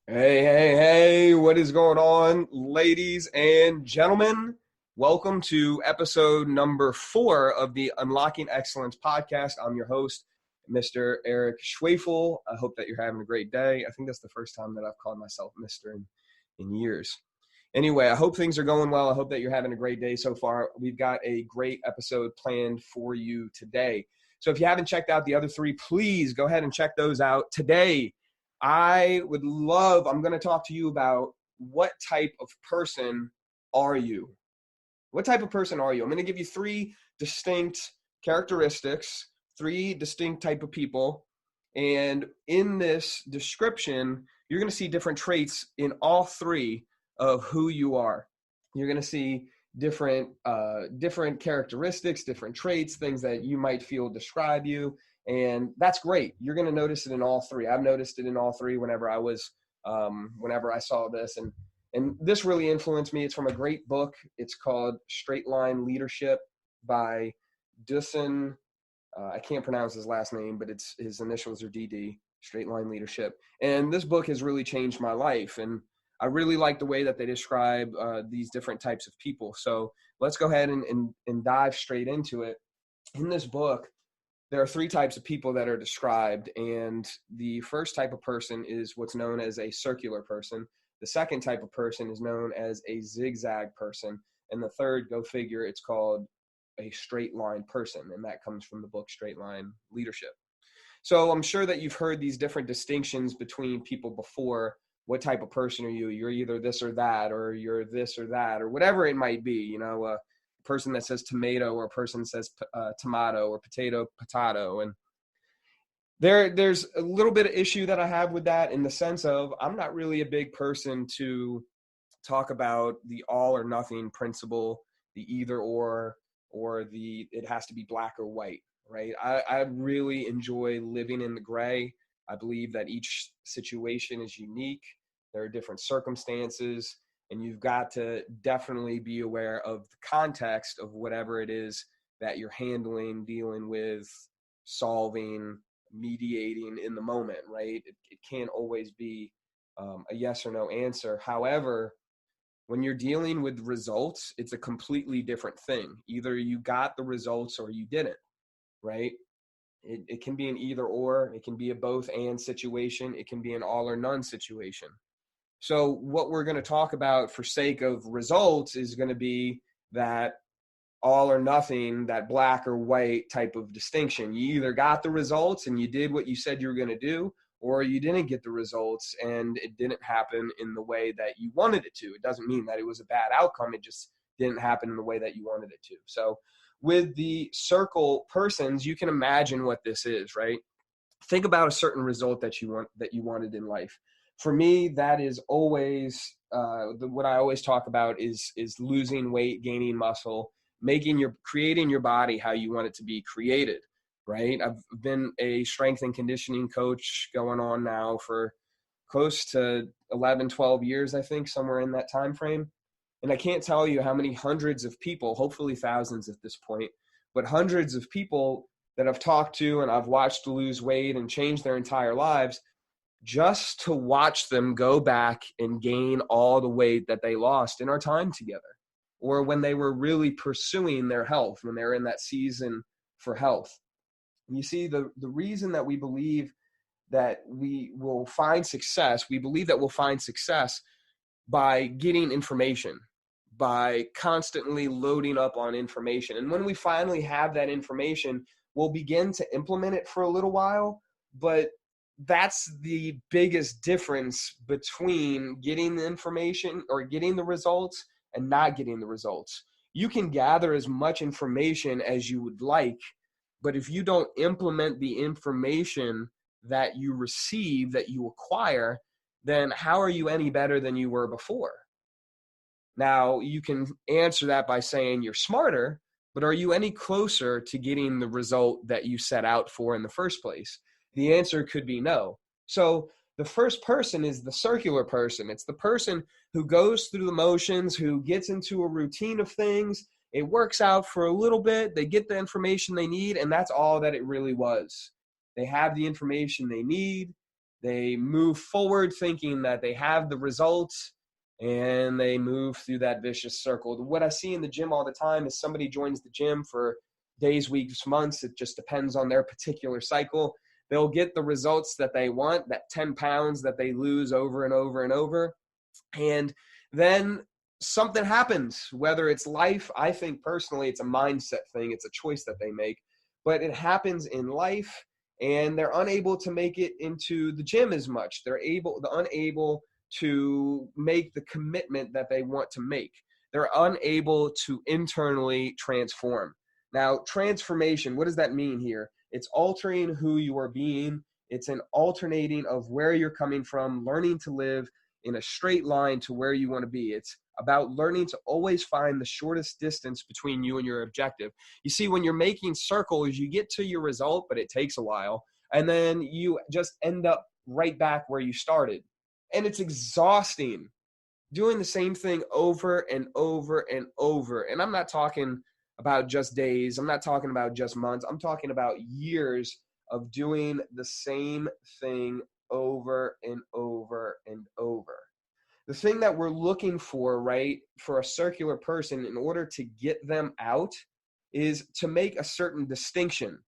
Hey, what is going on, ladies and gentlemen? Welcome to episode number 4 of the Unlocking Excellence podcast. I'm your host, Mr. Eric Schwefel. I hope that you're having a great day. I think that's the first time that I've called myself Mr. in years. Anyway, I hope things are going well. I hope that you're having a great day so far. We've got a great episode planned for you today. So if you haven't checked out the other 3, please go ahead and check those out today. I'm going to talk to you about what type of person are you? What type of person are you? I'm going to give you 3 distinct characteristics, 3 distinct type of people. And in this description, you're going to see different traits in all 3 of who you are. You're going to see different characteristics, different traits, things that you might feel describe you. And that's great. You're going to notice it in all 3. I've noticed it in all 3 whenever I saw this. And this really influenced me. It's from a great book. It's called Straightline Leadership by Dusan. I can't pronounce his last name, but his initials are DD, Straightline Leadership. And this book has really changed my life. And I really like the way that they describe these different types of people. So let's go ahead and dive straight into it. In this book, there are 3 types of people that are described. And the first type of person is what's known as a circular person. The second type of person is known as a zigzag person. And the third, go figure, it's called a straight line person. And that comes from the book Straightline Leadership. So I'm sure that you've heard these different distinctions between people before. What type of person are you? You're either this or that, or you're this or that, or whatever it might be. You know, a person that says tomato, or a person that says tomato, or potato. And there's a little bit of issue that I have with that, in the sense of I'm not really a big person to talk about the all or nothing principle, the either or the it has to be black or white, right? I really enjoy living in the gray. I believe that each situation is unique. There are different circumstances, and you've got to definitely be aware of the context of whatever it is that you're handling, dealing with, solving, mediating in the moment, right? It can't always be a yes or no answer. However, when you're dealing with results, it's a completely different thing. Either you got the results or you didn't, right? It can be an either or, it can be a both and situation, it can be an all or none situation. So what we're going to talk about for sake of results is going to be that all or nothing, that black or white type of distinction. You either got the results and you did what you said you were going to do, or you didn't get the results and it didn't happen in the way that you wanted it to. It doesn't mean that it was a bad outcome. It just didn't happen in the way that you wanted it to. So with the circle persons, you can imagine what this is, right? Think about a certain result that you wanted in life. For me, that is always what I always talk about is losing weight, gaining muscle, creating your body how you want it to be created, right? I've been a strength and conditioning coach going on now for close to 11, 12 years, I think, somewhere in that time frame. And I can't tell you how many hundreds of people, hopefully thousands at this point, but hundreds of people that I've talked to and I've watched lose weight and change their entire lives, just to watch them go back and gain all the weight that they lost in our time together, or when they were really pursuing their health, when they were in that season for health. And you see, the reason that we believe that we'll find success by getting information, by constantly loading up on information. And when we finally have that information, we'll begin to implement it for a little while. But that's the biggest difference between getting the information or getting the results and not getting the results. You can gather as much information as you would like, but if you don't implement the information that you receive, that you acquire, then how are you any better than you were before? Now, you can answer that by saying you're smarter, but are you any closer to getting the result that you set out for in the first place? The answer could be no. So the first person is the circular person. It's the person who goes through the motions, who gets into a routine of things. It works out for a little bit. They get the information they need, and that's all that it really was. They have the information they need. They move forward thinking that they have the results, and they move through that vicious circle. What I see in the gym all the time is somebody joins the gym for days, weeks, months. It just depends on their particular cycle. They'll get the results that they want, that 10 pounds that they lose over and over and over. And then something happens, whether it's life. I think personally it's a mindset thing. It's a choice that they make, but it happens in life, and they're unable to make it into the gym as much. They're unable to make the commitment that they want to make. They're unable to internally transform. Now, transformation, what does that mean here? It's altering who you are being. It's an alternating of where you're coming from, learning to live in a straight line to where you want to be. It's about learning to always find the shortest distance between you and your objective. You see, when you're making circles, you get to your result, but it takes a while. And then you just end up right back where you started. And it's exhausting doing the same thing over and over and over. And I'm not talking about just days. I'm not talking about just months. I'm talking about years of doing the same thing over and over and over. The thing that we're looking for, right, for a circular person in order to get them out is to make a certain distinction.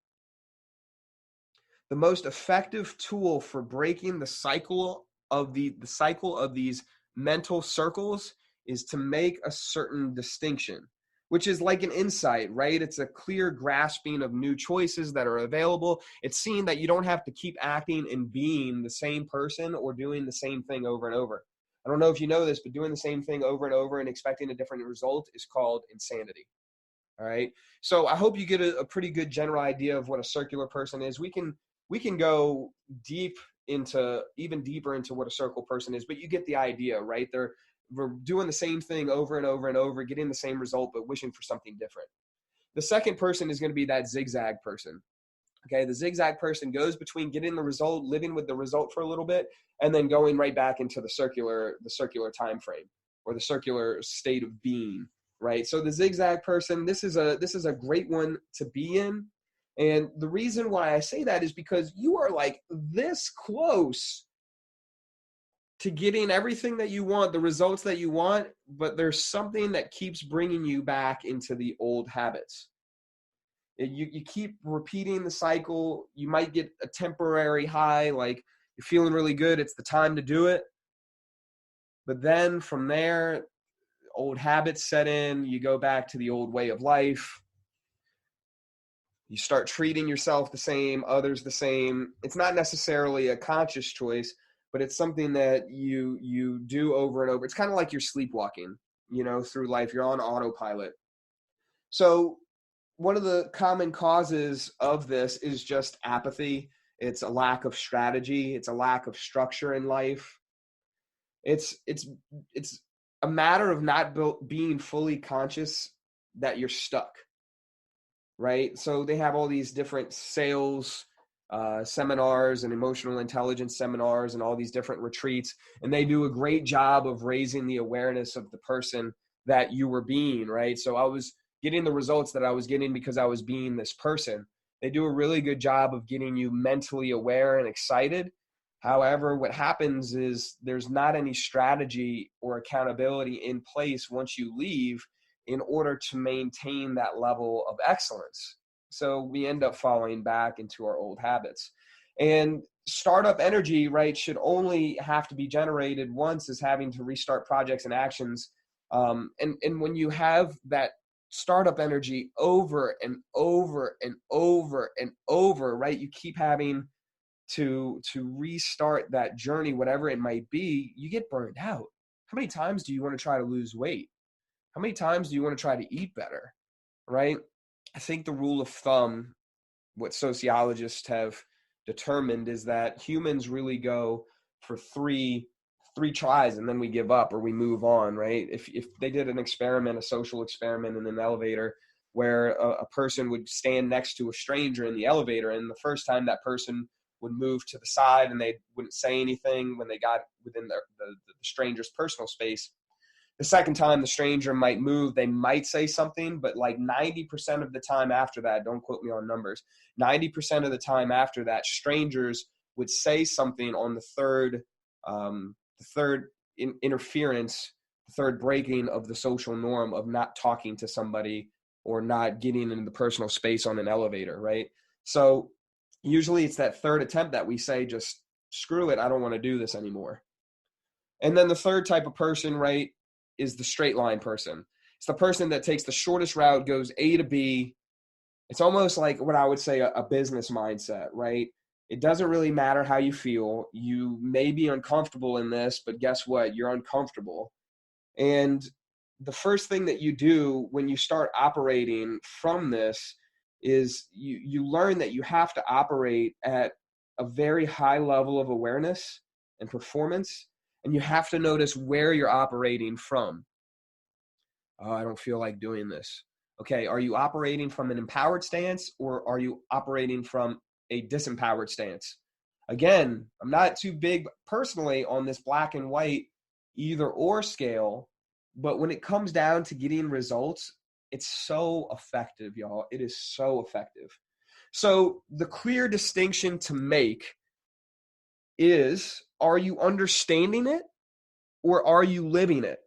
The most effective tool for breaking the cycle of these mental circles is to make a certain distinction, which is like an insight, right? It's a clear grasping of new choices that are available. It's seeing that you don't have to keep acting and being the same person or doing the same thing over and over. I don't know if you know this, but doing the same thing over and over and expecting a different result is called insanity. All right. So I hope you get a pretty good general idea of what a circular person is. We can go even deeper into what a circle person is, but you get the idea, right? We're doing the same thing over and over and over, getting the same result, but wishing for something different. The second person is going to be that zigzag person. Okay, the zigzag person goes between getting the result, living with the result for a little bit, and then going right back into the circular time frame or the circular state of being, right? So the zigzag person, this is a great one to be in. And the reason why I say that is because you are like this close to getting everything that you want, the results that you want, but there's something that keeps bringing you back into the old habits. You keep repeating the cycle. You might get a temporary high, like you're feeling really good. It's the time to do it. But then from there, old habits set in. You go back to the old way of life. You start treating yourself the same, others the same. It's not necessarily a conscious choice, but it's something that you do over and over. It's kind of like you're sleepwalking, through life. You're on autopilot. So one of the common causes of this is just apathy. It's a lack of strategy. It's a lack of structure in life. It's a matter of not being fully conscious that you're stuck, right? So they have all these different sales seminars and emotional intelligence seminars and all these different retreats, and they do a great job of raising the awareness of the person that you were being, right? So I was getting the results that I was getting because I was being this person. They do a really good job of getting you mentally aware and excited. However, what happens is there's not any strategy or accountability in place once you leave in order to maintain that level of excellence. So we end up falling back into our old habits. And startup energy, right, should only have to be generated once, is having to restart projects and actions. And when you have that startup energy over and over and over and over, right, you keep having to restart that journey, whatever it might be, you get burned out. How many times do you want to try to lose weight? How many times do you want to try to eat better, right? I think the rule of thumb, what sociologists have determined, is that humans really go for three tries and then we give up or we move on, right? If they did an experiment, a social experiment in an elevator where a person would stand next to a stranger in the elevator, and the first time that person would move to the side and they wouldn't say anything when they got within the stranger's personal space. The second time the stranger might move, they might say something, but like 90% of the time after that, don't quote me on numbers, 90% of the time after that, strangers would say something on the third interference, the third breaking of the social norm of not talking to somebody or not getting into the personal space on an elevator, right? So usually it's that third attempt that we say, just screw it, I don't want to do this anymore. And then the third type of person, right, is the straight line person. It's the person that takes the shortest route, goes A to B. It's almost like what I would say a business mindset, right? It doesn't really matter how you feel. You may be uncomfortable in this, but guess what? You're uncomfortable. And the first thing that you do when you start operating from this is you learn that you have to operate at a very high level of awareness and performance, and you have to notice where you're operating from. Oh, I don't feel like doing this. Okay, are you operating from an empowered stance, or are you operating from a disempowered stance? Again, I'm not too big personally on this black and white either or scale, but when it comes down to getting results, it's so effective, y'all. It is so effective. So the clear distinction to make is, are you understanding it or are you living it?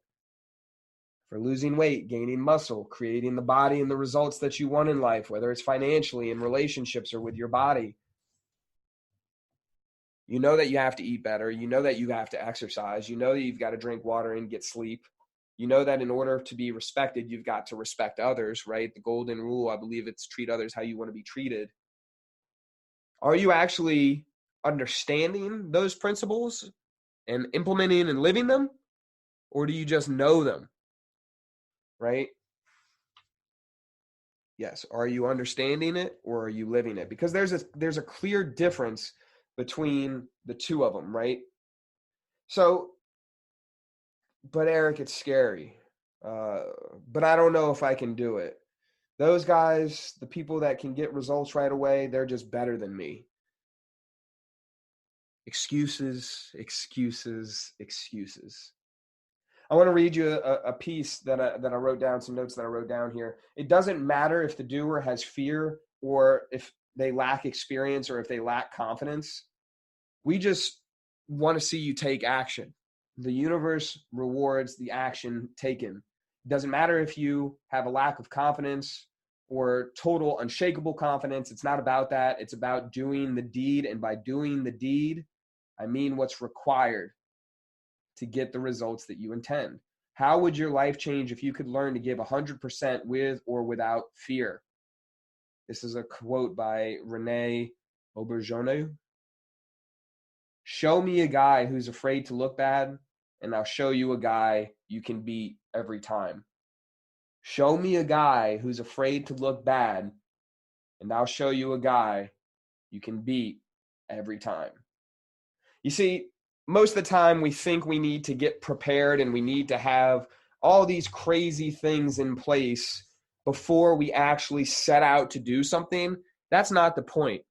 For losing weight, gaining muscle, creating the body and the results that you want in life, whether it's financially, in relationships, or with your body. You know that you have to eat better. You know that you have to exercise. You know that you've got to drink water and get sleep. You know that in order to be respected, you've got to respect others, right? The golden rule, I believe it's treat others how you want to be treated. Are you actually understanding those principles and implementing and living them? Or do you just know them? Right? Yes. Are you understanding it or are you living it? Because there's a clear difference between the two of them, right? So, but Eric, it's scary. But I don't know if I can do it. Those guys, the people that can get results right away, they're just better than me. Excuses, excuses, excuses. I want to read you a piece that I wrote down, some notes that I wrote down here. It doesn't matter if the doer has fear or if they lack experience or if they lack confidence. We just want to see you take action. The universe rewards the action taken. It doesn't matter if you have a lack of confidence or total unshakable confidence. It's not about that. It's about doing the deed. And by doing the deed, I mean what's required to get the results that you intend. How would your life change if you could learn to give 100% with or without fear? This is a quote by Renee Auberjonois. Show me a guy who's afraid to look bad, and I'll show you a guy you can beat every time. Show me a guy who's afraid to look bad, and I'll show you a guy you can beat every time. You see, most of the time we think we need to get prepared and we need to have all these crazy things in place before we actually set out to do something. That's not the point.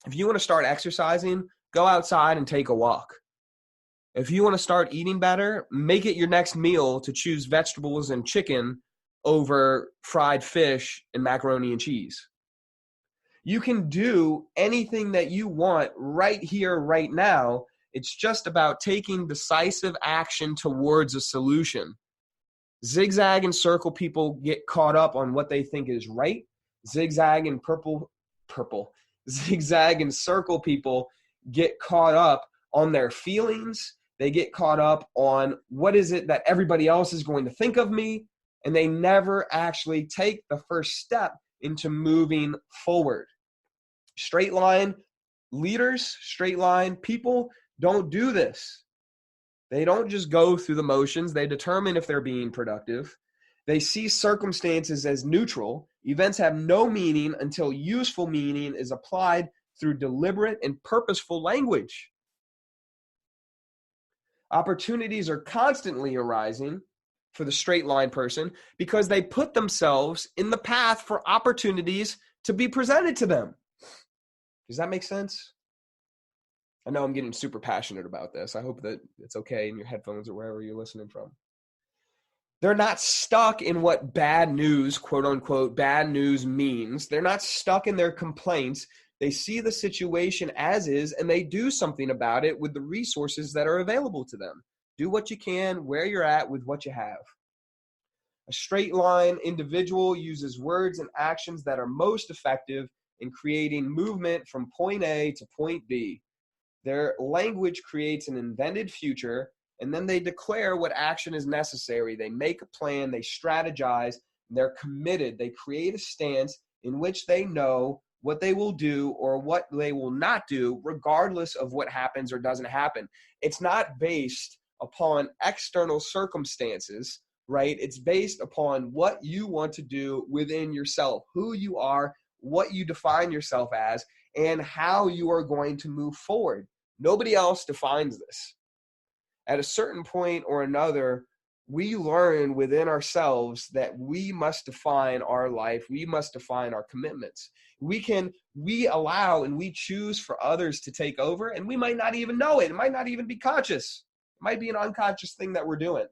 If you want to start exercising, go outside and take a walk. If you want to start eating better, make it your next meal to choose vegetables and chicken over fried fish and macaroni and cheese. You can do anything that you want right here, right now. It's just about taking decisive action towards a solution. Zig-Zag and circle people get caught up on what they think is right. Zig-Zag and Zig-Zag and circle people get caught up on their feelings. They get caught up on what is it that everybody else is going to think of me, and they never actually take the first step into moving forward. Straight line leaders, straight line people don't do this. They don't just go through the motions. They determine if they're being productive. They see circumstances as neutral. Events have no meaning until useful meaning is applied through deliberate and purposeful language. Opportunities are constantly arising for the straight line person because they put themselves in the path for opportunities to be presented to them. Does that make sense? I know I'm getting super passionate about this. I hope that it's okay in your headphones or wherever you're listening from. They're not stuck in what bad news, quote unquote, bad news means. They're not stuck in their complaints They see the situation as is, and they do something about it with the resources that are available to them. Do what you can, where you're at, with what you have. A straight line individual uses words and actions that are most effective in creating movement from point A to point B. Their language creates an invented future, and then they declare what action is necessary. They make a plan, they strategize, they're committed. They create a stance in which they know what they will do or what they will not do, regardless of what happens or doesn't happen. It's not based upon external circumstances, right? It's based upon what you want to do within yourself, who you are, what you define yourself as, and how you are going to move forward. Nobody else defines this. At a certain point or another, we learn within ourselves that we must define our life. We must define our commitments. We allow and we choose for others to take over, and we might not even know it. It might not even be conscious. It might be an unconscious thing that we're doing.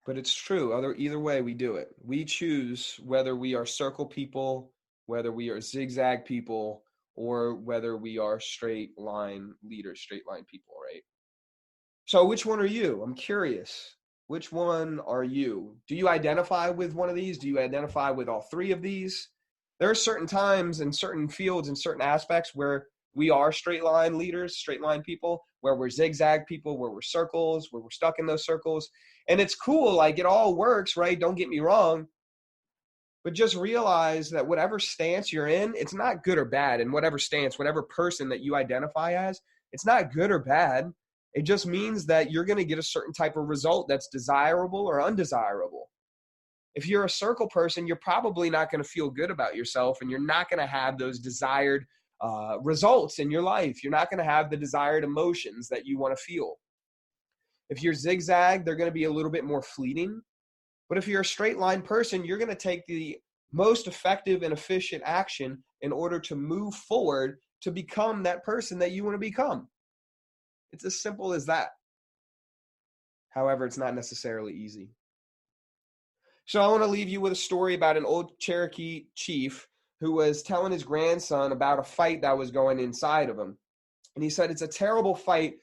But it's true. Either way, we do it. We choose whether we are circle people, whether we are zigzag people, or whether we are straight line leaders, straight line people, right? So which one are you? I'm curious. Which one are you? Do you identify with one of these? Do you identify with all three of these? There are certain times in certain fields and certain aspects where we are straight line leaders, straight line people, where we're zigzag people, where we're circles, where we're stuck in those circles. And it's cool, like it all works, right? Don't get me wrong. But just realize that whatever stance you're in, it's not good or bad. And whatever stance, whatever person that you identify as, it's not good or bad. It just means that you're going to get a certain type of result that's desirable or undesirable. If you're a circle person, you're probably not going to feel good about yourself, and you're not going to have those desired results in your life. You're not going to have the desired emotions that you want to feel. If you're zigzag, they're going to be a little bit more fleeting. But if you're a straight line person, you're going to take the most effective and efficient action in order to move forward to become that person that you want to become. It's as simple as that. However, it's not necessarily easy. So I want to leave you with a story about an old Cherokee chief who was telling his grandson about a fight that was going inside of him. And he said it's a terrible fight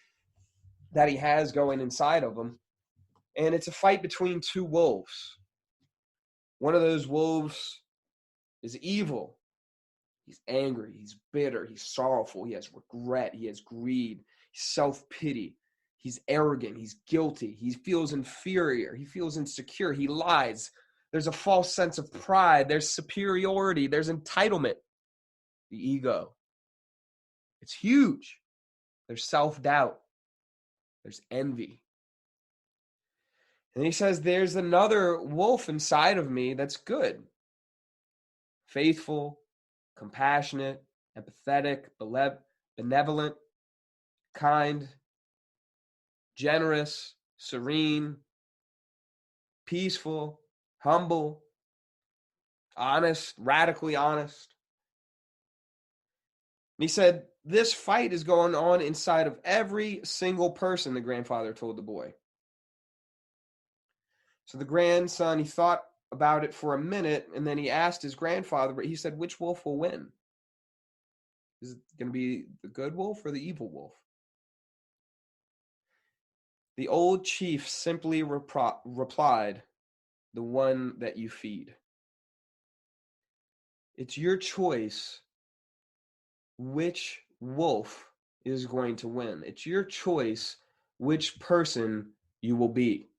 that he has going inside of him. And it's a fight between two wolves. One of those wolves is evil. He's angry. He's bitter. He's sorrowful. He has regret. He has greed. Self-pity. He's arrogant. He's guilty. He feels inferior. He feels insecure. He lies. There's a false sense of pride. There's superiority. There's entitlement. The ego. It's huge. There's self-doubt. There's envy. And he says, there's another wolf inside of me that's good. Faithful, compassionate, empathetic, benevolent, kind, generous, serene, peaceful, humble, honest, radically honest. And he said, this fight is going on inside of every single person, the grandfather told the boy. So the grandson, he thought about it for a minute, and then he asked his grandfather, but he said, which wolf will win? Is it going to be the good wolf or the evil wolf? The old chief simply replied, the one that you feed. It's your choice which wolf is going to win. It's your choice which person you will be.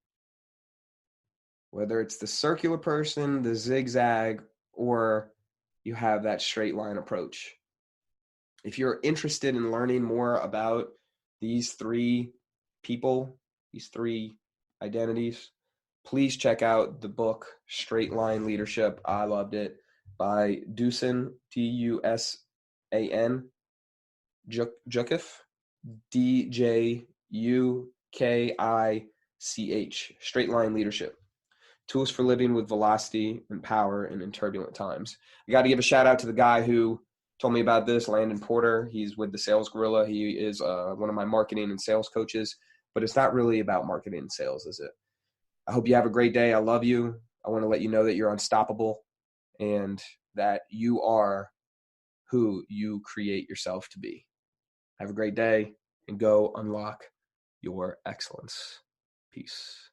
Whether it's the circular person, the zigzag, or you have that straight line approach. If you're interested in learning more about these three people, these three identities, please check out the book, Straightline Leadership. I loved it, by Dusan, Dusan, Jukich, Djukich, Straightline Leadership. Tools for living with velocity and power in turbulent times. I got to give a shout out to the guy who told me about this, Landon Porter. He's with the Sales Gorilla. He is one of my marketing and sales coaches, but it's not really about marketing and sales, is it? I hope you have a great day. I love you. I want to let you know that you're unstoppable, and that you are who you create yourself to be. Have a great day and go unlock your excellence. Peace.